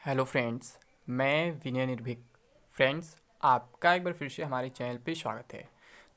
Hello friends, मैं विनय निर्भीक। Friends, आपका एक बार फिर से हमारे चैनल पे स्वागत है।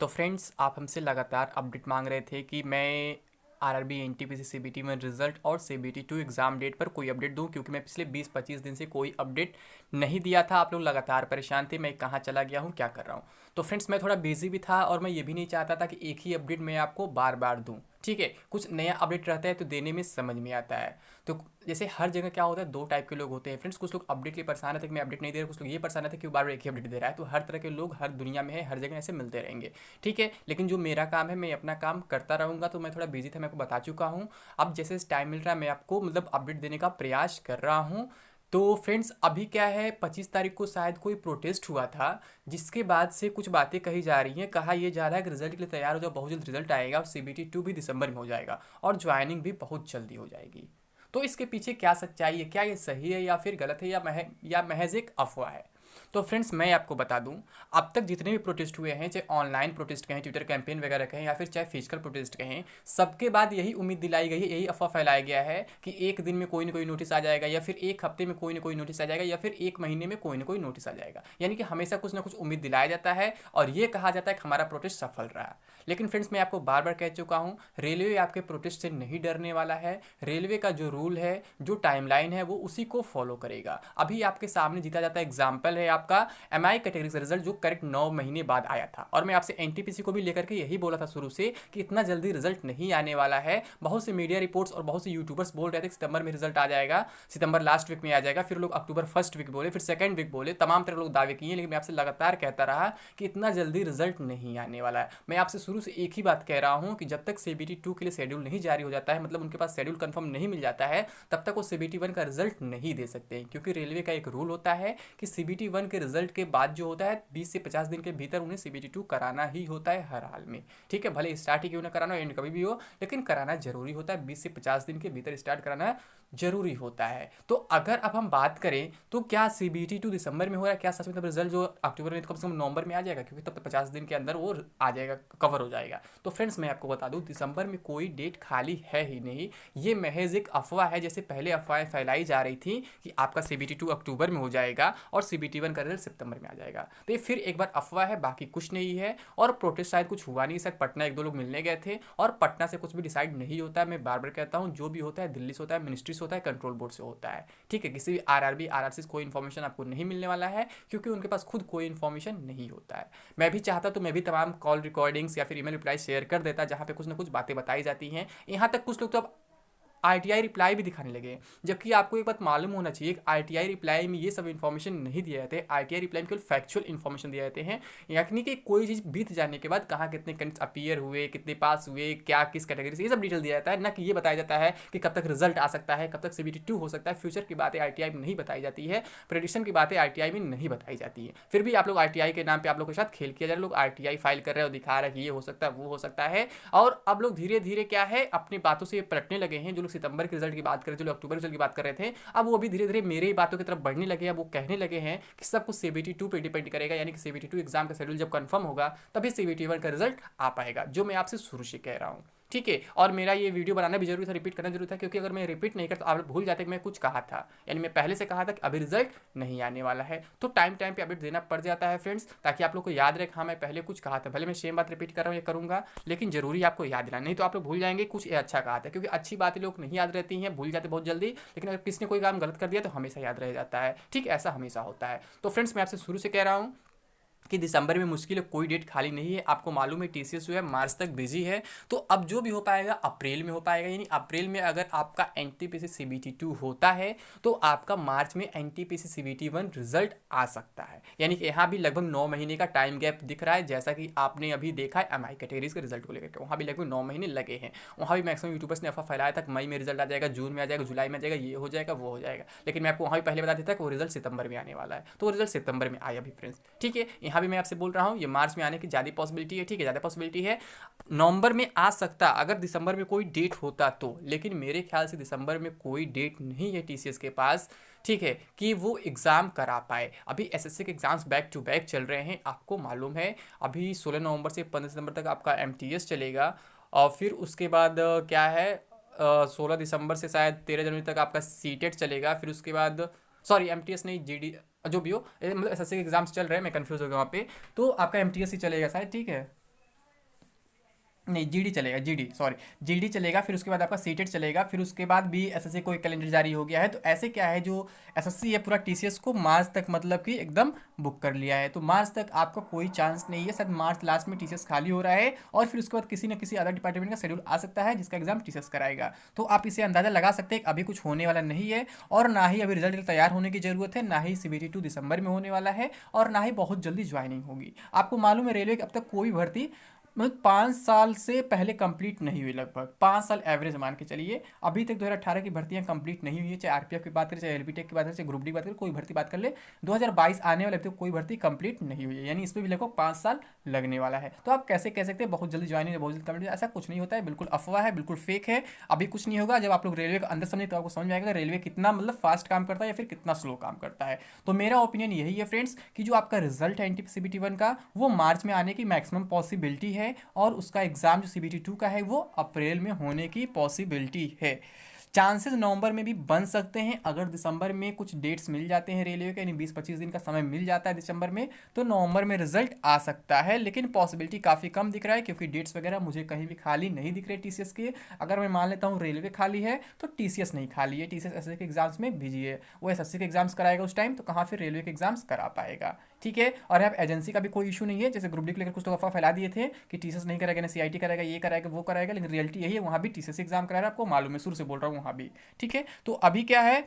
तो फ्रेंड्स, आप हमसे लगातार अपडेट मांग रहे थे कि मैं आरआरबी एनटीपीसी सीबीटी में रिजल्ट और सीबीटी 2 एग्ज़ाम डेट पर कोई अपडेट दूं, क्योंकि मैं पिछले 20-25 दिन से कोई अपडेट नहीं दिया था। आप लोग लगातार परेशान थे मैं कहाँ चला गया हूँ, क्या कर रहा हूँ। तो फ्रेंड्स, मैं थोड़ा बिजी भी था और मैं ये भी नहीं चाहता था कि एक ही अपडेट मैं आपको बार बार दूँ। ठीक है, कुछ नया अपडेट रहता है तो देने में समझ में आता है। तो जैसे हर जगह क्या होता है, दो टाइप के लोग होते हैं फ्रेंड्स। कुछ लोग अपडेट के लिए परेशान रहते हैं कि मैं अपडेट नहीं दे रहा, कुछ लोग ये परेशान रहते हैं कि वो बार बार एक ही अपडेट दे रहा है। तो हर तरह के लोग हर दुनिया में है, हर जगह ऐसे मिलते रहेंगे। ठीक है, लेकिन जो मेरा काम है मैं अपना काम करता रहूँगा। तो मैं थोड़ा बिजी था, मैं आपको बता चुका हूँ। अब जैसे टाइम मिल रहा है मैं आपको अपडेट देने का प्रयास कर रहा हूँ। तो फ्रेंड्स, अभी क्या है, 25 तारीख को शायद कोई प्रोटेस्ट हुआ था, जिसके बाद से कुछ बातें कही जा रही हैं। कहा यह जा रहा है कि रिजल्ट के लिए तैयार हो जाओ, बहुत जल्द रिजल्ट आएगा और सीबीटी 2 भी दिसंबर में हो जाएगा और ज्वाइनिंग भी बहुत जल्दी हो जाएगी। तो इसके पीछे क्या सच्चाई है, क्या ये सही है या फिर गलत है, या महज एक अफवाह है। तो फ्रेंड्स, मैं आपको बता दूं, अब तक जितने भी प्रोटेस्ट हुए हैं, चाहे ऑनलाइन प्रोटेस्ट कहें, ट्विटर कैंपेन वगैरह कहें, या फिर चाहे फिजिकल प्रोटेस्ट कहें, सबके बाद यही उम्मीद दिलाई गई है, यही अफवाह फैलाया गया है कि एक दिन में कोई ना कोई नोटिस आ जाएगा, या फिर एक हफ्ते में कोई ना कोई नोटिस आ जाएगा, या फिर एक महीने में कोई ना कोई नोटिस आ जाएगा। यानी कि हमेशा कुछ ना कुछ उम्मीद दिलाया जाता है और ये कहा जाता है कि हमारा प्रोटेस्ट सफल रहा। लेकिन फ्रेंड्स, मैं आपको बार बार कह चुका हूँ, रेलवे आपके प्रोटेस्ट से नहीं डरने वाला है। रेलवे का जो रूल है, जो टाइमलाइन है, वो उसी को फॉलो करेगा। अभी आपके सामने जीता जाता एग्जाम्पल है आपका एमआई कैटेगरी का रिजल्ट, जो करेक्ट 9 महीने बाद आया था। और मैं आपसे एनटीपीसी को भी लेकर के यही बोला था शुरू से कि इतना जल्दी रिजल्ट नहीं आने वाला है। बहुत से मीडिया रिपोर्ट्स और बहुत से यूट्यूबर्स बोल रहे थे सितंबर में रिजल्ट आ जाएगा, सितंबर लास्ट वीक में आ जाएगा, फिर लोग अक्टूबर फर्स्ट वीक बोले, फिर सेकंड वीक बोले, तमाम तरह लोग दावे किए। लेकिन मैं आपसे लगातार कहता रहा कि इतना जल्दी रिजल्ट नहीं आने वाला है। मैं आपसे शुरू से एक ही बात कह रहा हूं कि जब तक सीबीटी 2 के लिए शेड्यूल नहीं जारी हो जाता है, मतलब उनके पास शेड्यूल कंफर्म नहीं मिल जाता है, तब तक वो सीबीटी 1 का रिजल्ट नहीं दे सकते। क्योंकि रेलवे का एक रूल होता है कि सीबीटी 1 के रिजल्ट के बाद जो होता है 20 से 50 दिन के भीतर उन्हें सीबीटी 2 कराना ही होता है हर हाल में। ठीक है, भले स्टार्ट ही क्यों ना कराना हो, एंड कभी भी हो, लेकिन कराना जरूरी होता है। 20 से 50 दिन के भीतर स्टार्ट कराना जरूरी होता है। तो अगर अब हम बात करें तो क्या सीबीटी 2 दिसंबर में हो रहा है, क्या सच में तब रिजल्ट जो अक्टूबर में, कम से कम नवंबर में आ जाएगा, क्योंकि तब तक 50 दिन के अंदर वो आ जाएगा, कवर हो जाएगा। तो फ्रेंड्स, मैं आपको बता दूं, दिसंबर में कोई डेट खाली है ही नहीं। ये महज एक अफवाह है। जैसे पहले अफवाहें फैलाई जा रही थी कि आपका सीबीटी 2 अक्टूबर में हो जाएगा और सीबीटी 1 का रिजल्ट सितंबर में आ जाएगा, तो ये फिर एक बार अफवाह है, बाकी कुछ नहीं है। और प्रोटेस्ट शायद कुछ हुआ नहीं, शायद पटना एक दो लोग मिलने गए थे, और पटना से कुछ भी डिसाइड नहीं होता है। मैं बार बार कहता हूँ, जो भी होता है दिल्ली से होता है, मिनिस्ट्री से होता है, कंट्रोल बोर्ड से होता है। ठीक है, किसी भी आरआरबी आरआरसी से कोई इन्फॉर्मेशन आपको नहीं मिलने वाला है, क्योंकि उनके पास खुद कोई इन्फॉर्मेशन नहीं होता है। मैं भी चाहता तो मैं भी तमाम कॉल रिकॉर्डिंग्स या फिर ईमेल रिप्लाई शेयर कर देता, जहाँ पे कुछ ना कुछ बातें बताई जाती हैं। यहाँ तक कुछ लोग तो अब आरटीआई रिप्लाई भी दिखाने लगे। जबकि आपको एक बात मालूम होना चाहिए कि आरटीआई रिप्लाई में ये सब इन्फॉर्मेशन नहीं दिए जाते। आरटीआई रिप्लाई में केवल फैक्चुअल इन्फॉर्मेशन दिए जाते हैं, यानी कि कोई चीज़ बीत जाने के बाद कहाँ कितने कैंडिडेट्स अपीयर हुए, कितने पास हुए, क्या किस कैटेगरी से, ये सब डिटेल दिया जाता है। ना कि ये बताया जाता है कि कब तक रिजल्ट आ सकता है, कब तक सीबीटी 2 हो सकता है। फ्यूचर की बातें आरटीआई में नहीं बताई जाती है, प्रेडिक्शन की बातें आरटीआई में नहीं बताई जाती है। फिर भी आप लोग आरटीआई के नाम पे आप लोग के साथ खेल किया जा रहा है। लोग आरटीआई फाइल कर रहे हो, दिखा रहे हैं कि ये हो सकता है, वो हो सकता है। और अब लोग धीरे धीरे क्या है, अपनी बातों से पलटने लगे हैं। जो लोग सितंबर के रिजल्ट की बात कर रहे थे, जो लोग अक्टूबर रिजल्ट की बात कर रहे थे, अब वो भी धीरे धीरे मेरे ही बातों की तरफ बढ़ने लगे हैं। वो कहने लगे हैं कि सब कुछ सीबीटी 2 पे डिपेंड करेगा, यानी कि सीबीटी 2 एग्जाम का शेड्यूल जब कंफर्म होगा तभी सीबीटी 1 का रिजल्ट आ पाएगा, जो मैं आपसे शुरू से कह रहा हूँ। ठीक है, और मेरा ये वीडियो बनाना भी जरूरी था, रिपीट करना जरूरी था, क्योंकि अगर मैं रिपीट नहीं करता तो आप भूल जाते कि मैं कुछ कहा था। यानी मैं पहले से कहा था कि अभी रिजल्ट नहीं आने वाला है, तो टाइम टाइम पे अपडेट देना पड़ जाता है फ्रेंड्स, ताकि आप लोग को याद रहे हाँ मैं पहले कुछ कहा था। भले मैं सेम बात रिपीट कर रहा हूँ, ये करूँगा, लेकिन जरूरी आपको याद दिलाना, नहीं तो आप लोग भूल जाएंगे कुछ अच्छा कहा था। क्योंकि अच्छी बातें लोग नहीं याद रहती हैं, भूल जाते बहुत जल्दी, लेकिन अगर किसी ने कोई काम गलत कर दिया तो हमेशा याद रह जाता है। ठीक, ऐसा हमेशा होता है। तो फ्रेंड्स, मैं आपसे शुरू से कह रहा हूँ कि दिसंबर में मुश्किल है, कोई डेट खाली नहीं है। आपको मालूम है टीसीएस जो है मार्च तक बिजी है, तो अब जो भी हो पाएगा अप्रैल में हो पाएगा। यानी अप्रैल में अगर आपका एनटीपीसी सीबीटी 2 होता है तो आपका मार्च में एनटीपीसी सीबीटी 1 रिजल्ट आ सकता है। यानी कि यहाँ भी लगभग 9 महीने का टाइम गैप दिख रहा है, जैसा कि आपने अभी देखा है एमआई कैटेगरीज के रिजल्ट को लेकर के, वहाँ भी लगभग 9 महीने लगे हैं। वहाँ भी मैक्सिमम यूट्यूबर्स ने अफवाह फैलाया था मई में रिजल्ट आ जाएगा, जून में आ जाएगा, जुलाई में आ जाएगा, ये हो जाएगा, वो हो जाएगा। लेकिन मैं आपको वहाँ भी पहले बता देता कि वो रिजल्ट सितंबर में आने वाला है, तो वो रिजल्ट सितंबर में आया भी फ्रेंड्स। ठीक है, यहाँ भी मैं आपसे बोल रहा हूँ ये मार्च में आने की ज़्यादा पॉसिबिलिटी है। ठीक है, ज़्यादा पॉसिबिलिटी है। नवंबर में आ सकता अगर दिसंबर में कोई डेट होता तो, लेकिन मेरे ख्याल से दिसंबर में कोई डेट नहीं है टीसीएस के पास। ठीक है, कि वो एग्ज़ाम करा पाए। अभी एसएससी के एग्ज़ाम्स बैक टू बैक चल रहे हैं, आपको मालूम है। अभी 16 नवंबर से 15 दिसंबर तक आपका एमटीएस चलेगा, और फिर उसके बाद क्या है, 16 दिसंबर से शायद 13 जनवरी तक आपका सीटेट चलेगा। फिर उसके बाद सॉरी एमटीएस नहीं, जीडी, जो भी हो, मतलब एसएससी के एग्जाम्स चल रहे हैं, मैं कंफ्यूज हो गया वहाँ पे। तो आपका एमटीएस ही चलेगा शायद, ठीक है। नहीं, जीडी चलेगा, जीडी सॉरी, जीडी चलेगा। फिर उसके बाद आपका सीटेट चलेगा। फिर उसके बाद भी एसएससी को एक कैलेंडर जारी हो गया है। तो ऐसे क्या है, जो एसएससी है पूरा टीसीएस को मार्च तक मतलब कि एकदम बुक कर लिया है। तो मार्च तक आपका कोई चांस नहीं है, शायद मार्च लास्ट में टीसीएस खाली हो रहा है, और फिर उसके बाद किसी न किसी अदर डिपार्टमेंट का शेड्यूल आ सकता है जिसका एग्जाम टीसीएस कराएगा। तो आप इसे अंदाजा लगा सकते हैं कि अभी कुछ होने वाला नहीं है, और ना ही अभी रिजल्ट तैयार होने की जरूरत है, ना ही सीबीटी 2 दिसंबर में होने वाला है, और ना ही बहुत जल्दी ज्वाइनिंग होगी। आपको मालूम है रेलवे की अब तक कोई भर्ती मतलब 5 साल से पहले कंप्लीट नहीं हुई, लगभग 5 साल एवरेज मान के चलिए। अभी तक 2018 की भर्तियां कंप्लीट नहीं हुई है, चाहे आरपीएफ की बात करें, चाहे एलबीटेक की बात करें, चाहे ग्रुप डी की बात करें, कोई भर्ती बात कर ले। 2022 आने वाले, अभी तक कोई भर्ती कंप्लीट नहीं हुई है, यानी इस पर भी लगभग 5 साल लगने वाला है। तो आप कैसे कह सकते हैं बहुत जल्दी ज्वाइनिंग है, बहुत जल्दी कंप्लीट? ऐसा कुछ नहीं होता है, बिल्कुल अफवाह है, बिल्कुल फेक है। अभी कुछ नहीं होगा। जब आप लोग रेलवे के अंदर समझे तो आपको समझ में आएगा रेलवे कितना मतलब फास्ट काम करता है या फिर कितना स्लो काम करता है। तो मेरा ओपिनियन यही है फ्रेंड्स, कि जो आपका रिजल्ट है एनटीपीसीबीटी 1 का, वो मार्च में आने की मैक्सिमम पॉसिबिलिटी है, और उसका एग्जाम जो सीबीटी 2 का है वो अप्रैल में होने की पॉसिबिलिटी है। चांसेस नवंबर में भी बन सकते हैं, अगर दिसंबर में कुछ डेट्स मिल जाते हैं रेलवे के, यानी 20-25 दिन का समय मिल जाता है दिसंबर में, तो नवंबर में रिजल्ट आ सकता है। लेकिन पॉसिबिलिटी काफ़ी कम दिख रहा है, क्योंकि डेट्स वगैरह मुझे कहीं भी खाली नहीं दिख रहे टीसीएस के। अगर मैं मान लेता हूँ रेलवे खाली है, तो टीसीएस नहीं खाली है, टीसीएस एसएससी के एग्जाम्स में बिजी है। वो एसएससी के एग्जाम्स कराएगा उस टाइम, तो कहाँ फिर रेलवे के एग्जाम्स करा पाएगा, ठीक है। और अब एजेंसी का भी कोई इशू नहीं है, जैसे ग्रुप डी को लेकर कुछ तो अफवाह फैला दिए थे कि टीसीएस नहीं कराएगा ना सीआईटी कराएगा, ये कराएगा वो कराएगा, लेकिन रियलिटी यही है, वहाँ भी टीसीएस एग्जाम करा रहा है, आपको मालूम है, शुरू से बोल रहा हूँ, वहाँ भी, ठीक है। तो अभी क्या है,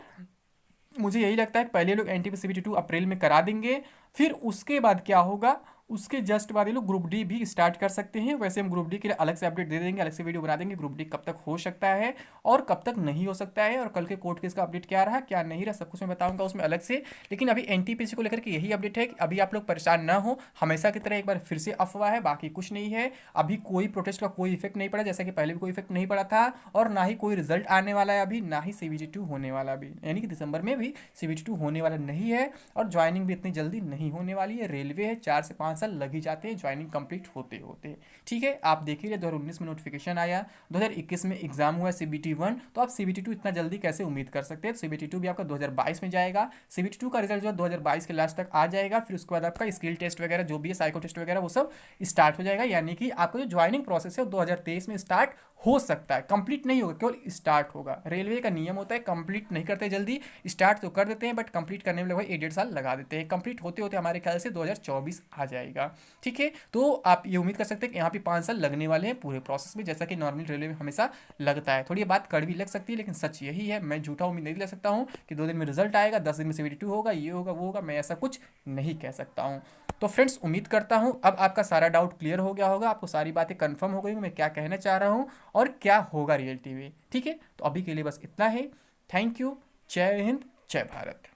मुझे यही लगता है कि पहले लोग एनटीपीसीबीटी 2 अप्रैल में करा देंगे। फिर उसके बाद क्या होगा, उसके जस्ट बाद ये लोग ग्रुप डी भी स्टार्ट कर सकते हैं। वैसे हम ग्रुप डी के लिए अलग से अपडेट दे देंगे, अलग से वीडियो बना देंगे, ग्रुप डी कब तक हो सकता है और कब तक नहीं हो सकता है, और कल के कोर्ट केस का अपडेट क्या रहा क्या नहीं रहा, सब कुछ मैं बताऊंगा उसमें अलग से। लेकिन अभी एनटीपीसी को लेकर के यही अपडेट है कि अभी आप लोग परेशान ना हो, हमेशा की तरह एक बार फिर से अफवाह है, बाकी कुछ नहीं है। अभी कोई प्रोटेस्ट का कोई इफेक्ट नहीं पड़ा, जैसा कि पहले भी कोई इफेक्ट नहीं पड़ा था, और ना ही कोई रिजल्ट आने वाला है अभी, ना ही सीबीटी 2 होने वाला अभी, यानी कि दिसंबर में भी सीबीटी 2 होने वाला नहीं है, और ज्वाइनिंग भी इतनी जल्दी नहीं होने वाली है। रेलवे है, 4 से 5 साल लग ही जाते हैं ज्वाइनिंग कंप्लीट होते होते, ठीक है। आप देख ही रहे 2019 में नोटिफिकेशन आया, 2021 में एग्जाम हुआ सीबीटी 1, तो आप सीबीटी 2 इतना जल्दी कैसे उम्मीद कर सकते हैं? सीबीटी 2 भी आपका 2022 में जाएगा। सीबीटी 2 का रिजल्ट जो है 2022 के लास्ट तक आ जाएगा। फिर उसके बाद आपका स्किल टेस्ट वगैरह जो भी है, साइको टेस्ट वगैरह, वो सब स्टार्ट हो जाएगा, यानी कि आपका जो ज्वाइनिंग प्रोसेस है 2023 में स्टार्ट हो सकता है। कंप्लीट नहीं होगा, केवल स्टार्ट होगा। रेलवे का नियम होता है कंप्लीट नहीं करते जल्दी, स्टार्ट तो कर देते हैं, बट कंप्लीट करने में लगभग 1-1.5 साल लगा देते हैं। कंप्लीट होते होते हमारे ख्याल से 2024 आ जाएगा, ठीक है। तो आप ये उम्मीद कर सकते हैं कि यहाँ पे 5 साल लगने वाले हैं पूरे प्रोसेस में, जैसा कि नॉर्मल रेलवे में हमेशा लगता है। थोड़ी ये बात कड़वी लग सकती है, लेकिन सच यही है। मैं झूठा उम्मीद नहीं ले सकता हूँ कि 2 दिन में रिजल्ट आएगा, 10 दिन में सीबीटी 2 होगा, ये होगा वो होगा, मैं ऐसा कुछ नहीं कह सकता हूँ। तो फ्रेंड्स, उम्मीद करता हूँ अब आपका सारा डाउट क्लियर हो गया होगा, आपको सारी बातें कंफर्म हो गई, मैं क्या कहना चाह रहा हूँ और क्या होगा रियलिटी में, ठीक है। तो अभी के लिए बस इतना ही। Thank you. जय हिंद, जय भारत।